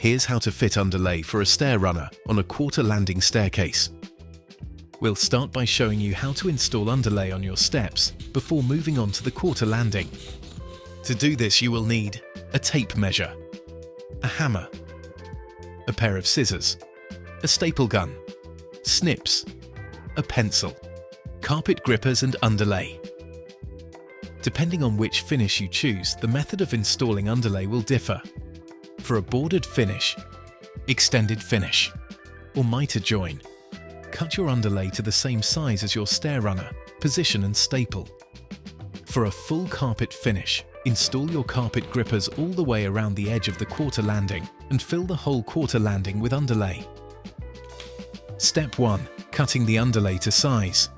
Here's how to fit underlay for a stair runner on a quarter landing staircase. We'll start by showing you how to install underlay on your steps before moving on to the quarter landing. To do this, you will need a tape measure, a hammer, a pair of scissors, a staple gun, snips, a pencil, carpet grippers and underlay. Depending on which finish you choose, the method of installing underlay will differ. For a bordered finish, extended finish, or mitre join, cut your underlay to the same size as your stair runner, position and staple. For a full carpet finish, install your carpet grippers all the way around the edge of the quarter landing and fill the whole quarter landing with underlay. Step 1. Cutting the underlay to size.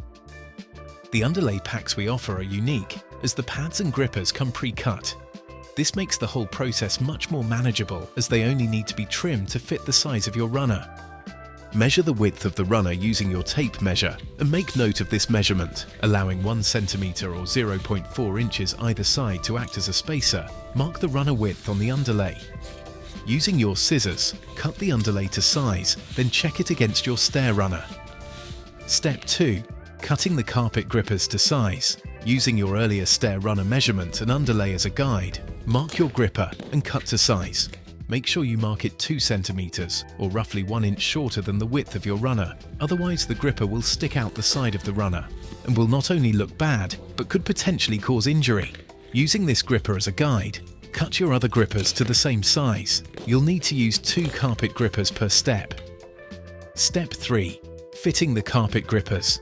The underlay packs we offer are unique, as the pads and grippers come pre-cut. This makes the whole process much more manageable, as they only need to be trimmed to fit the size of your runner. Measure the width of the runner using your tape measure and make note of this measurement, allowing 1 centimeter or 0.4 inches either side to act as a spacer. Mark the runner width on the underlay. Using your scissors, cut the underlay to size, then check it against your stair runner. Step 2. Cutting the carpet grippers to size. Using your earlier stair runner measurement and underlay as a guide, mark your gripper and cut to size. Make sure you mark it 2 centimeters, or roughly 1 inch shorter than the width of your runner, otherwise the gripper will stick out the side of the runner and will not only look bad, but could potentially cause injury. Using this gripper as a guide, cut your other grippers to the same size. You'll need to use 2 carpet grippers per step. Step 3. Fitting the carpet grippers.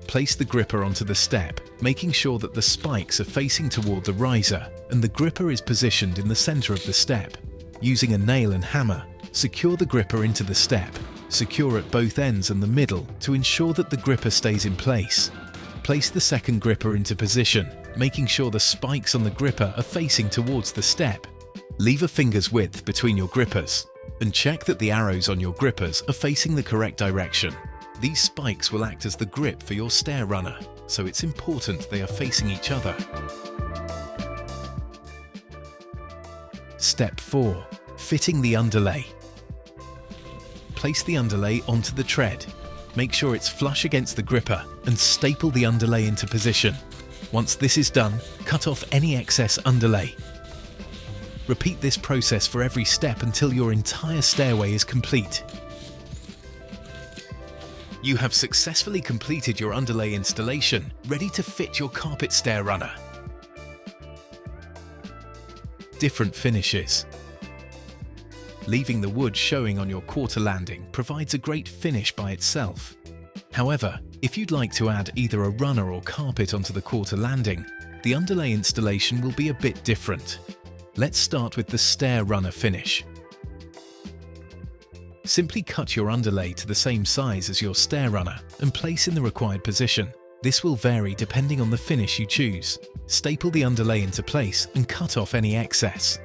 Place the gripper onto the step, making sure that the spikes are facing toward the riser and the gripper is positioned in the center of the step. Using a nail and hammer, secure the gripper into the step. Secure at both ends and the middle to ensure that the gripper stays in place. Place the second gripper into position, making sure the spikes on the gripper are facing towards the step. Leave a finger's width between your grippers and check that the arrows on your grippers are facing the correct direction. These spikes will act as the grip for your stair runner, so it's important they are facing each other. Step 4. Fitting the underlay. Place the underlay onto the tread. Make sure it's flush against the gripper and staple the underlay into position. Once this is done, cut off any excess underlay. Repeat this process for every step until your entire stairway is complete. You have successfully completed your underlay installation, ready to fit your carpet stair runner. Different finishes. Leaving the wood showing on your quarter landing provides a great finish by itself. However, if you'd like to add either a runner or carpet onto the quarter landing, the underlay installation will be a bit different. Let's start with the stair runner finish. Simply cut your underlay to the same size as your stair runner and place in the required position. This will vary depending on the finish you choose. Staple the underlay into place and cut off any excess.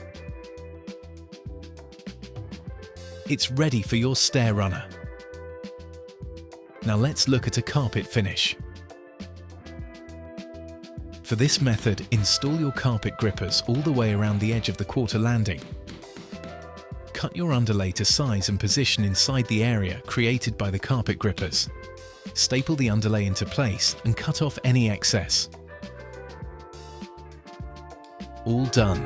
It's ready for your stair runner. Now let's look at a carpet finish. For this method, install your carpet grippers all the way around the edge of the quarter landing. Cut your underlay to size and position inside the area created by the carpet grippers. Staple the underlay into place and cut off any excess. All done.